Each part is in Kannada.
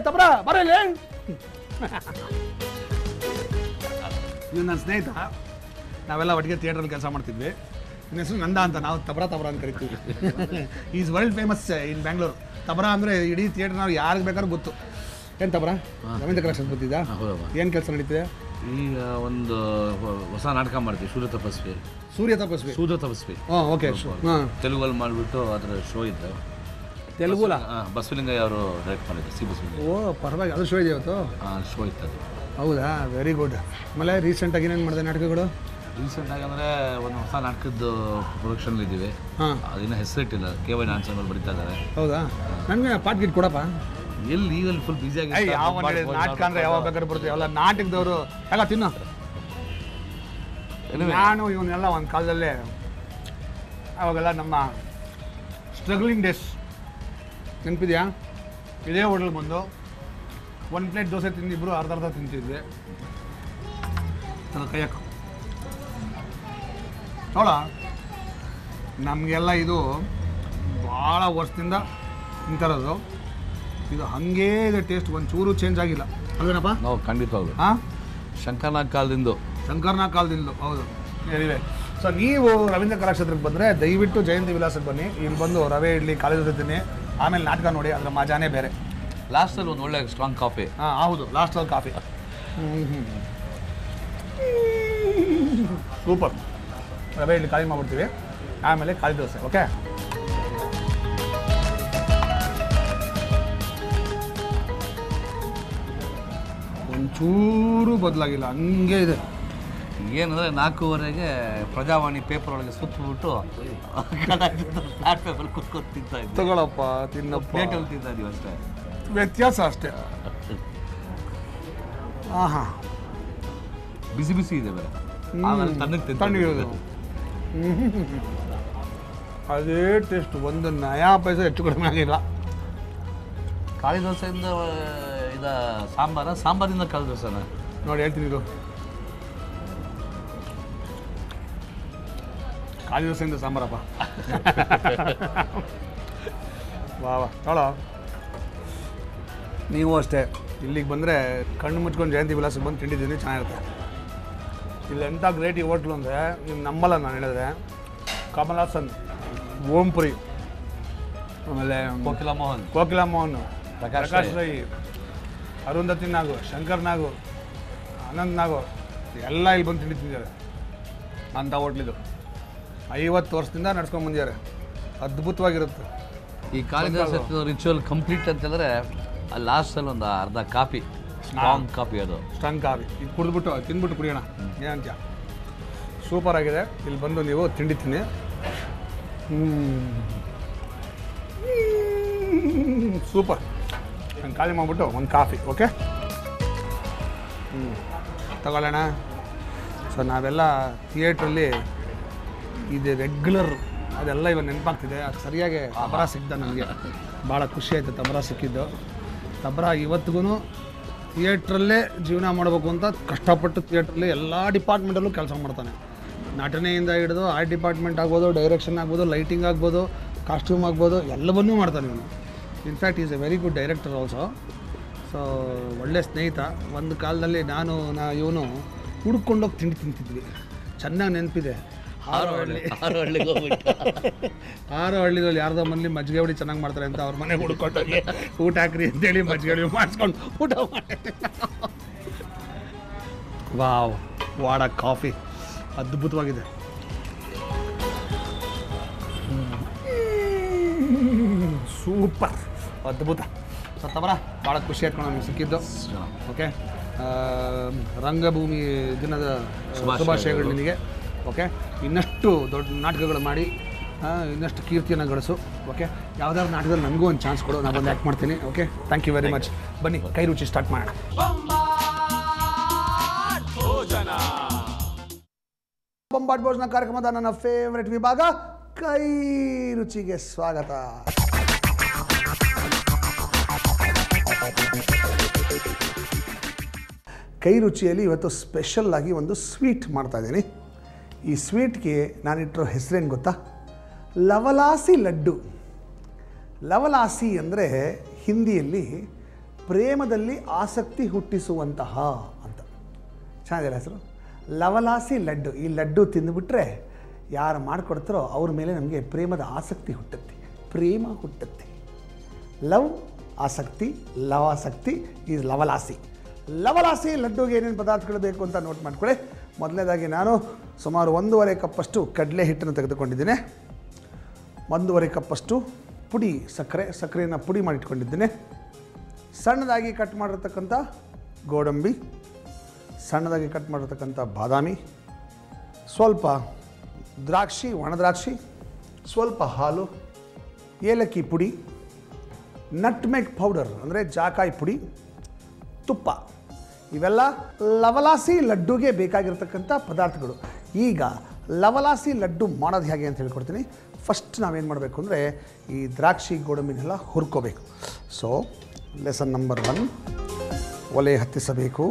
ತಬ್ರ ಬರಲಿ. ಇವ್ ನನ್ನ ಸ್ನೇಹಿತ, ನಾವೆಲ್ಲ ಒಟ್ಟಿಗೆ ಥಿಯೇಟ್ರಲ್ಲಿ ಕೆಲಸ ಮಾಡ್ತಿದ್ವಿ. ನನ್ನ ಹೆಸರು ನಂದ ಅಂತ, ನಾವು ತಬ್ರ ಅಂತ ಕರಿತೀವಿ. Is world famous in Bangalore. ತಬ್ರ ಅಂದರೆ ಇಡೀ ಥಿಯೇಟ್ರ್ ನಾವು ಯಾರಿಗೆ ಬೇಕಾದ್ರೂ ಗೊತ್ತು. ಏನು ತಬ್ರ? ರವೀಂದ್ರ ಕಲೆಕ್ಷನ್ಸ್ ಗೊತ್ತಿದ್ದ? ಏನು ಕೆಲಸ ನಡೀತಿದೆ ಈಗ? ಒಂದು ಹೊಸ ನಾಟಕ ಮಾಡ್ತೀವಿ, ಸೂರ್ಯ ತಪಸ್ವಿ. ಓಕೆ. ತೆಲುಗಲ್ಲಿ ಮಾಡಿಬಿಟ್ಟು ಅದರ ಶೋ ಇತ್ತು. ತೆಲುಗುಲ? ಬಸವಲಿಂಗಯ್ಯ ಅವರು ಡೈರೆಕ್ಟ್ ಮಾಡಿದ್ರು, ಸಿ ಬಸವಲಿಂಗಯ್ಯ. ಓ ಪರವಾಗಿ, ಅದು ಶೋ ಇದೆ ಇವತ್ತು? ಶೋ ಇತ್ತು ಅದು. ಹೌದಾ, ವೆರಿ ಗುಡ್. ಆಮೇಲೆ ರೀಸೆಂಟಾಗಿ ಏನೇನು ಮಾಡಿದೆ ನಾಟಕಗಳು? ರೀಸೆಂಟಾಗಿ ಅಂದರೆ ಒಂದು ಹೊಸ ನಾಟಕದ್ದು ಪ್ರೊಡಕ್ಷನ್ ಇದ್ದೀವಿ. ಅದನ್ನ ಹೆಸರಿಟ್ಟಿಲ್ಲ, KY ನಾನ್ಸನ್ ಅವರು ಬರೀತಾ ಇದ್ದಾರೆ. ಹೌದಾ, ನನಗೆ ಪಾಟ್ ಗಿಟ್ ಕೊಡಪ್ಪ. ಎಲ್ಲಿ ಈಗಲ್ಲಿ ಫುಲ್ ಬ್ಯುಸಿ ಆಗಿ ನಾಟಕ ಅಂದರೆ ಯಾವಾಗ ಬೇಕಾದ್ರೆ ಬರ್ತೀವಿ. ಎಲ್ಲ ನಾಟಕದವರು ಎಲ್ಲ ತಿನ್ನು. ನಾನು ಇವನ್ನೆಲ್ಲ ಒಂದು ಕಾಲದಲ್ಲೇ, ಅವಾಗೆಲ್ಲ ನಮ್ಮ ಸ್ಟ್ರಗ್ಲಿಂಗ್ ಡೇಸ್ ನೆನಪಿದೆಯಾ? ಇದೇ ಹೋಟೆಲ್ಗೆ ಬಂದು 1 ಪ್ಲೇಟ್ ದೋಸೆ ತಿಂದಿಬ್ರು ಅರ್ಧ ತಿಂತಿದ್ವಿ. ಕೈಯಕ್ಕ ನೋಡ, ನಮಗೆಲ್ಲ ಇದು ಭಾಳ ವರ್ಷದಿಂದ ತಿಂತಾರದು. ಇದು ಹಾಗೇ ಇದೆ, ಟೇಸ್ಟ್ ಒಂಚೂರು ಚೇಂಜ್ ಆಗಿಲ್ಲ ಅಲ್ವೇನಪ್ಪ? ನಾವು ಖಂಡಿತವಾಗ್ಲು ಶಂಕರ್ನಾಗ್ ಕಾಲದಿಂದ ಹೌದು. ಏನಿವೆ. ಸೊ ನೀವು ರವೀಂದ್ರ ಕಲಾಕ್ಷೇತ್ರಕ್ಕೆ ಬಂದರೆ ದಯವಿಟ್ಟು ಜಯಂತಿ ವಿಲಾಸಕ್ಕೆ ಬನ್ನಿ. ಇಲ್ಲಿ ಬಂದು ರವೆ ಇಡ್ಲಿ ಕಾಲೇಜ್ ತಿನ್ನಿ, ಆಮೇಲೆ ನಾಟಕ ನೋಡಿ, ಅದರ ಮಜಾನೇ ಬೇರೆ. ಲಾಸ್ಟಲ್ಲಿ ಒಂದು ಒಳ್ಳೆ ಸ್ಟ್ರಾಂಗ್ ಕಾಫಿ. ಹೌದು, ಲಾಸ್ಟಲ್ಲಿ ಕಾಫಿ. ಸೂಪರ್. ರವೆ ಇಡ್ಲಿ ಖಾಲಿ ಮಾಡ್ಬಿಡ್ತೀವಿ, ಆಮೇಲೆ ಖಾಲಿ ದೋಸೆ. ಓಕೆ, ಒಂಚೂರು ಬದಲಾಗಿಲ್ಲ, ಹಂಗೆ ಇದೆ. ಏನಂದರೆ 4:15ಗೆ ಪ್ರಜಾವಾಣಿ ಪೇಪರ್ ಒಳಗೆ ಸುತ್ತಬಿಟ್ಟು ಫ್ಲಾಟ್ ಪೇಪರ್ ಕುತ್ಕೊಂಡು ತಿಂತಾ ಇದ್ವಿ. ತಗೊಳಪ್ಪ, ತಿನ್ನಪ್ಪ. ಪ್ಲೇಟಲ್ಲಿ ತಿಂತಾ ಇದೀವಿ ಅಷ್ಟೇ, ವ್ಯತ್ಯಾಸ ಅಷ್ಟೇ. ಬಿಸಿ ಇದೆ ಬೇರೆ, ತಣ್ಣಗಿರೋದು. ಅದೇ ಟೇಸ್ಟ್, ಒಂದು ನಯಾ ಪೈಸೆ ಹೆಚ್ಚು ಕಡಿಮೆ ಆಗಿಲ್ಲ. ಖಾಲಿ ದೋಸೆಯಿಂದ ಸಾಂಬಾರಿಂದ ಖಾಲಿ ದೋಸೆನ ನೋಡಿ ಹೇಳ್ತೀನಿ. ಇದು ಖಾಲಿ ದೋಸೆಯಿಂದ ಸಾಂಬಾರಪ್ಪ. ವಾ ಚಲೋ. ನೀವು ಅಷ್ಟೇ ಇಲ್ಲಿಗೆ ಬಂದರೆ ಕಣ್ಣು ಮುಚ್ಕೊಂಡು ಜಯಂತಿ ವಿಲಾಸಕ್ಕೆ ಬಂದು ತಿಂಡಿದ್ದೀನಿ, ಚೆನ್ನಾಗಿರುತ್ತೆ. ಇಲ್ಲಿ ಎಂಥ ಗ್ರೇಟ್ ಈ ಹೋಟ್ಲು ಅಂದರೆ ನೀವು ನಂಬಲ್ಲ. ನಾನು ಹೇಳಿದ್ರೆ ಕಮಲಾಸನ್, ಓಂಪುರಿ, ಆಮೇಲೆ ಕೋಕಿಲಾ ಮೋಹನ್, ಪ್ರಕಾಶ್ ರೈ, ಅರುಂಧತಿ ನಾಗು, ಶಂಕರ್ ನಾಗು, ಆನಂದ್ ನಾಗು ಎಲ್ಲ ಇಲ್ಲಿ ಬಂದು ತಿಂಡಿದ್ದಾರೆ. ಅಂಥ ಹೋಟ್ಲಿದು 50 ವರ್ಷದಿಂದ ನಡ್ಸ್ಕೊಂಡು ಬಂದಿದ್ದಾರೆ. ಅದ್ಭುತವಾಗಿರುತ್ತೆ. ಈ ಕಾಳಿದಾಸ ರಿಚುವಲ್ ಕಂಪ್ಲೀಟ್ ಅಂತಂದರೆ ಅಲ್ಲಿ ಲಾಸ್ಟಲ್ಲಿ ಒಂದು ಅರ್ಧ ಕಾಫಿ, ಸ್ಟ್ರಾಂಗ್ ಕಾಫಿ, ಅದು ಸ್ಟ್ರಾಂಗ್ ಕಾಫಿ. ಇದು ಕುಡಿದ್ಬಿಟ್ಟು ತಿಂದ್ಬಿಟ್ಟು ಕುಡಿಯೋಣ, ಏನಂತ. ಸೂಪರ್ ಆಗಿದೆ. ಇಲ್ಲಿ ಬಂದು ನೀವು ತಿಂಡಿ ತಿನ್ನಿ. ಸೂಪರ್. ನಾನು ಖಾಲಿ ಮಾಡಿಬಿಟ್ಟು ಒಂದು ಕಾಫಿ. ಓಕೆ, ತಗೊಳ್ಳೋಣ. ಸೊ ನಾವೆಲ್ಲ ಥಿಯೇಟ್ರಲ್ಲಿ ಇದು ರೆಗ್ಯುಲರ್, ಅದೆಲ್ಲ ಇವಾಗ ನೆನಪಾಗ್ತಿದೆ. ಅದು ಸರಿಯಾಗಿ ತಬರ ಸಿಕ್ಕಿದ ನನಗೆ ಭಾಳ ಖುಷಿ ಆಯಿತು. ತಬರ ಸಿಕ್ಕಿದ್ದು. ತಬರ ಇವತ್ತಿಗೂ ಥಿಯೇಟ್ರಲ್ಲೇ ಜೀವನ ಮಾಡಬೇಕು ಅಂತ ಕಷ್ಟಪಟ್ಟು ಥಿಯೇಟ್ರಲ್ಲಿ ಎಲ್ಲ ಡಿಪಾರ್ಟ್ಮೆಂಟಲ್ಲೂ ಕೆಲಸ ಮಾಡ್ತಾನೆ. ನಟನೆಯಿಂದ ಹಿಡಿದು ಆರ್ಟ್ ಡಿಪಾರ್ಟ್ಮೆಂಟ್ ಆಗ್ಬೋದು, ಡೈರೆಕ್ಷನ್ ಆಗ್ಬೋದು, ಲೈಟಿಂಗ್ ಆಗ್ಬೋದು, ಕಾಸ್ಟ್ಯೂಮ್ ಆಗ್ಬೋದು, ಎಲ್ಲವನ್ನೂ ಮಾಡ್ತಾನೆ ಇವನು. In fact is A very good director also. So ಒಳ್ಳೆ ಸ್ನೇಹಿತ. ಒಂದು ಕಾಲದಲ್ಲಿ ಇವನು ಹುಡ್ಕೊಂಡೋಗಿ ತಿಂಡಿ ತಿಂತಿದ್ವಿ. ಚೆನ್ನಾಗಿ ನೆನಪಿದೆ. ಹಳ್ಳಿದಲ್ಲಿ ಯಾರ್ದೋ ಮನೇಲಿ ಮಜ್ಜಿಗೆ ಹುಡಿ ಚೆನ್ನಾಗಿ ಮಾಡ್ತಾರೆ ಅಂತ ಅವ್ರ ಮನೆಗೆ ಹುಡ್ಕೊಂಡೋಗಿ ಊಟ ಹಾಕ್ರಿ ಅಂತೇಳಿ ಮಜ್ಜಿಗೆ ಹುಡಿ ಮಾಡಿಸ್ಕೊಂಡು ಊಟ ಮಾಡಿ. ವಾವ್, ವಾಡ ಕಾಫಿ ಅದ್ಭುತವಾಗಿದೆ. ಸೂಪರ್, ಅದ್ಭುತ. ಸತ್ತಬರ ಭಾಳ ಖುಷಿ ಆಯ್ತು ನಮಗೆ ಸಿಕ್ಕಿದ್ದು. ಓಕೆ, ರಂಗಭೂಮಿ ದಿನದ ಶುಭಾಶಯಗಳು ನಿನಗೆ. ಓಕೆ, ಇನ್ನಷ್ಟು ದೊಡ್ಡ ನಾಟಕಗಳು ಮಾಡಿ ಇನ್ನಷ್ಟು ಕೀರ್ತಿಯನ್ನು ಗಳಿಸು. ಓಕೆ, ಯಾವುದಾದ್ರು ನಾಟಕದಲ್ಲಿ ನನಗೂ ಒಂದು ಚಾನ್ಸ್ ಕೊಡು, ನಾನು ಒಂದು ಆ್ಯಕ್ಟ್ ಮಾಡ್ತೀನಿ. Okay, thank you very much. ಬನ್ನಿ ಕೈ ರುಚಿ ಸ್ಟಾರ್ಟ್ ಮಾಡೋಣ. ಬೊಂಬಾಟ್ ಭೋಜನ ಕಾರ್ಯಕ್ರಮದ ನನ್ನ ಫೇವ್ರೆಟ್ ವಿಭಾಗ ಕೈ ರುಚಿಗೆ ಸ್ವಾಗತ. ಕೈ ರುಚಿಯಲ್ಲಿ ಇವತ್ತು ಸ್ಪೆಷಲ್ ಆಗಿ ಒಂದು ಸ್ವೀಟ್ ಮಾಡ್ತಾಯಿದ್ದೀನಿ. ಈ ಸ್ವೀಟ್ಗೆ ನಾನಿಟ್ಟಿರೋ ಹೆಸರೇನು ಗೊತ್ತಾ? ಲವಲಾಸಿ ಲಡ್ಡು. ಲವಲಾಸಿ ಅಂದರೆ ಹಿಂದಿಯಲ್ಲಿ ಪ್ರೇಮದಲ್ಲಿ ಆಸಕ್ತಿ ಹುಟ್ಟಿಸುವಂತಹ ಅಂತ. ಚೆನ್ನಾಗಿಲ್ಲ ಹೆಸರು, ಲವಲಾಸಿ ಲಡ್ಡು. ಈ ಲಡ್ಡು ತಿಂದುಬಿಟ್ರೆ ಯಾರು ಮಾಡಿಕೊಡ್ತಾರೋ ಅವ್ರ ಮೇಲೆ ನಮಗೆ ಪ್ರೇಮದ ಆಸಕ್ತಿ ಹುಟ್ಟುತ್ತೆ, ಪ್ರೇಮ ಹುಟ್ಟುತ್ತೆ. ಲವ್ ಆಸಕ್ತಿ, ಲವಾಸಕ್ತಿ ಈಸ್ ಲವಲಾಸಿ. ಲವಲಾಸಿ ಲಡ್ಡುಗೆ ಏನೇನು ಪದಾರ್ಥಗಳು ಬೇಕು ಅಂತ ನೋಟ್ ಮಾಡ್ಕೊಳ್ಳಿ. ಮೊದಲನೇದಾಗಿ ನಾನು ಸುಮಾರು 1.5 ಕಪ್ಪಷ್ಟು ಕಡಲೆ ಹಿಟ್ಟನ್ನು ತೆಗೆದುಕೊಂಡಿದ್ದೇನೆ. 1.5 ಕಪ್ಪಷ್ಟು ಪುಡಿ ಸಕ್ಕರೆಯನ್ನು ಪುಡಿ ಮಾಡಿಟ್ಕೊಂಡಿದ್ದೇನೆ. ಸಣ್ಣದಾಗಿ ಕಟ್ ಮಾಡಿರ್ತಕ್ಕಂಥ ಗೋಡಂಬಿ, ಸಣ್ಣದಾಗಿ ಕಟ್ ಮಾಡಿರ್ತಕ್ಕಂಥ ಬಾದಾಮಿ, ಸ್ವಲ್ಪ ದ್ರಾಕ್ಷಿ, ಒಣದ್ರಾಕ್ಷಿ, ಸ್ವಲ್ಪ ಹಾಲು, ಏಲಕ್ಕಿ ಪುಡಿ, ನಟ್ಮೆಗ್ ಪೌಡರ್ ಅಂದರೆ ಜಾಕಾಯಿ ಪುಡಿ, ತುಪ್ಪ. ಇವೆಲ್ಲ ಲವಲಾಸಿ ಲಡ್ಡುಗೆ ಬೇಕಾಗಿರ್ತಕ್ಕಂಥ ಪದಾರ್ಥಗಳು. ಈಗ ಲವಲಾಸಿ ಲಡ್ಡು ಮಾಡೋದು ಹೇಗೆ ಅಂತ ಹೇಳ್ಕೊಡ್ತೀನಿ. ಫಸ್ಟ್ ನಾವೇನು ಮಾಡಬೇಕು ಅಂದರೆ ಈ ದ್ರಾಕ್ಷಿ ಗೋಡಂಬಿನೆಲ್ಲ ಹುರ್ಕೋಬೇಕು. ಸೊ ಲೆಸನ್ ನಂಬರ್ 1, ಒಲೆ ಹತ್ತಿಸಬೇಕು.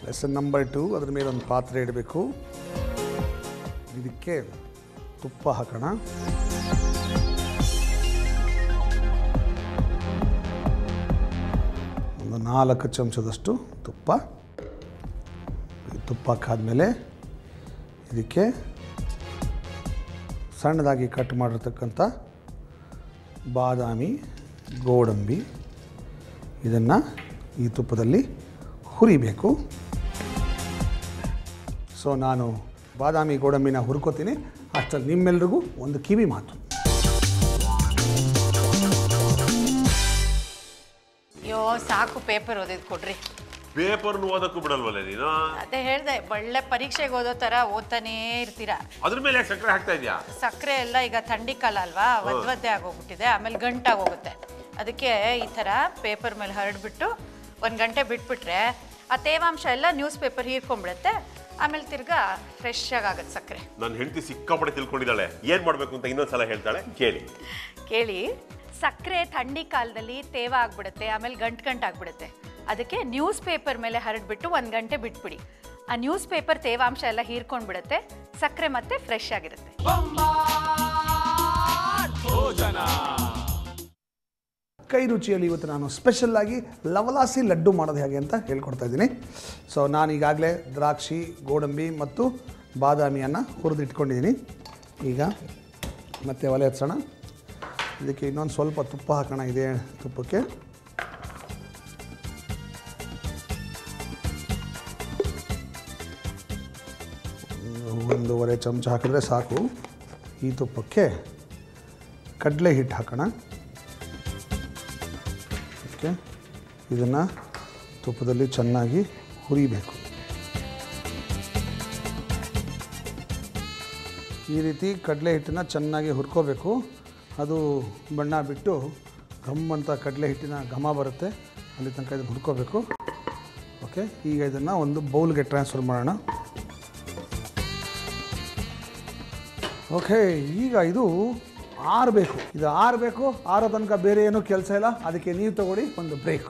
ಲೆಸನ್ ನಂಬರ್ 2, ಅದ್ರ ಮೇಲೆ ಒಂದು ಪಾತ್ರೆ ಇಡಬೇಕು. ಇದಕ್ಕೆ ತುಪ್ಪ ಹಾಕೋಣ. ಒಂದು 4 ಚಮಚದಷ್ಟು ತುಪ್ಪ. ತುಪ್ಪ ಹಾಕಾದ್ಮೇಲೆ ಇದಕ್ಕೆ ಸಣ್ಣದಾಗಿ ಕಟ್ ಮಾಡಿರ್ತಕ್ಕಂಥ ಬಾದಾಮಿ, ಗೋಡಂಬಿ ಇದನ್ನು ಈ ತುಪ್ಪದಲ್ಲಿ ಹುರಿಬೇಕು. ಸೊ ನಾನು ಬಾದಾಮಿ ಗೋಡಂಬಿನ ಹುರ್ಕೋತೀನಿ. ಅಷ್ಟರಲ್ಲಿ ನಿಮ್ಮೆಲ್ರಿಗೂ ಒಂದು ಕಿವಿ ಮಾತು. ಅಯ್ಯೋ ಸಾಕು, ಪೇಪರ್ ಓದಿದ್ ಕೊಡ್ರಿ. ಪೇಪರ್ನು ಓದಕ್ಕೂ ಬಿಡಲ್ವಲ್ಲ ನೀನು? ಅದೇ ಹೇಳ್ದೆ, ಒಳ್ಳೆ ಪರೀಕ್ಷೆಗೆ ಓದೋ ತರ ಓದ್ತಾನೇ ಇರ್ತೀರಾ. ಅದ್ರ ಮೇಲೆ ಯಾಕೆ ಸಕ್ಕರೆ ಹಾಕ್ತಾ ಇದೆಯಾ? ಸಕ್ಕರೆ ಎಲ್ಲ ಈಗ ಥಂಡಿ ಕಾಲ ಅಲ್ವಾ, ಒದ್ದೆ ಆಗೋಗ್ಬಿಟ್ಟಿದೆ, ಆಮೇಲೆ ಗಂಟಾಗೋಗುತ್ತೆ. ಅದಕ್ಕೆ ಈ ಥರ ಪೇಪರ್ ಮೇಲೆ ಹರಡ್ಬಿಟ್ಟು 1 ಗಂಟೆ ಬಿಟ್ಬಿಟ್ರೆ ಆ ತೇವಾಂಶ ಎಲ್ಲ ನ್ಯೂಸ್ ಪೇಪರ್ ಹೀರ್ಕೊಂಡ್ಬಿಡುತ್ತೆ. ಆಮೇಲೆ ತಿರ್ಗಾ ಫ್ರೆಶ್ ಆಗುತ್ತೆ ಸಕ್ಕರೆ. ನನ್ನ ಹೆಂಡತಿ ಸಿಕ್ಕಾಪಟ್ಟೆ ತಿಳ್ಕೊಂಡಿದ್ದಾಳೆ. ಏನು ಮಾಡಬೇಕು ಅಂತ ಇನ್ನೊಂದ್ಸಲ ಹೇಳ್ತಾಳೆ, ಕೇಳಿ. ಸಕ್ಕರೆ ಥಂಡಿ ಕಾಲದಲ್ಲಿ ತೇವ ಆಗ್ಬಿಡುತ್ತೆ, ಆಮೇಲೆ ಗಂಟಾಗ್ಬಿಡುತ್ತೆ. ಅದಕ್ಕೆ ನ್ಯೂಸ್ ಪೇಪರ್ ಮೇಲೆ ಹರಡ್ಬಿಟ್ಟು 1 ಗಂಟೆ ಬಿಟ್ಬಿಡಿ. ಆ ನ್ಯೂಸ್ ಪೇಪರ್ ತೇವಾಂಶ ಎಲ್ಲ ಹೀರ್ಕೊಂಡ್ಬಿಡುತ್ತೆ, ಸಕ್ಕರೆ ಮತ್ತೆ ಫ್ರೆಶ್ ಆಗಿರುತ್ತೆ. ಕೈ ರುಚಿಯಲ್ಲಿ ಇವತ್ತು ನಾನು ಸ್ಪೆಷಲ್ಲಾಗಿ ಲವಲಾಸಿ ಲಡ್ಡು ಮಾಡೋದು ಹೇಗೆ ಅಂತ ಹೇಳ್ಕೊಡ್ತಾ ಇದ್ದೀನಿ. ಸೊ ನಾನು ಈಗಾಗಲೇ ದ್ರಾಕ್ಷಿ, ಗೋಡಂಬಿ ಮತ್ತು ಬಾದಾಮಿಯನ್ನು ಹುರಿದಿಟ್ಕೊಂಡಿದ್ದೀನಿ. ಈಗ ಮತ್ತೆ ಒಲೆ ಹಚ್ಚೋಣ. ಇದಕ್ಕೆ ಇನ್ನೊಂದು ಸ್ವಲ್ಪ ತುಪ್ಪ ಹಾಕೋಣ. ಇದೆ ತುಪ್ಪಕ್ಕೆ ಒಂದೂವರೆ ಚಮಚ ಹಾಕಿದ್ರೆ ಸಾಕು. ಈ ತುಪ್ಪಕ್ಕೆ ಕಡಲೆ ಹಿಟ್ಟು ಹಾಕೋಣ. ಓಕೆ, ಇದನ್ನು ತುಪ್ಪದಲ್ಲಿ ಚೆನ್ನಾಗಿ ಹುರಿಬೇಕು. ಈ ರೀತಿ ಕಡಲೆ ಹಿಟ್ಟನ್ನು ಚೆನ್ನಾಗಿ ಹುರ್ಕೋಬೇಕು. ಅದು ಬಣ್ಣ ಬಿಟ್ಟು ಘಮ್ ಅಂತ ಕಡಲೆ ಹಿಟ್ಟಿನ ಘಮ ಬರುತ್ತೆ, ಅಲ್ಲಿ ತನಕ ಇದನ್ನು ಹುರ್ಕೋಬೇಕು. ಓಕೆ, ಈಗ ಇದನ್ನು ಒಂದು ಬೌಲ್ಗೆ ಟ್ರಾನ್ಸ್ಫರ್ ಮಾಡೋಣ. ಓಕೆ, ಈಗ ಇದು ಆರಬೇಕು. ಇದು ಆರಬೇಕು. ಆರೋ ತನಕ ಬೇರೆ ಏನೂ ಕೆಲಸ ಇಲ್ಲ. ಅದಕ್ಕೆ ನೀವು ತಗೊಳ್ಳಿ ಒಂದು ಬ್ರೇಕ್.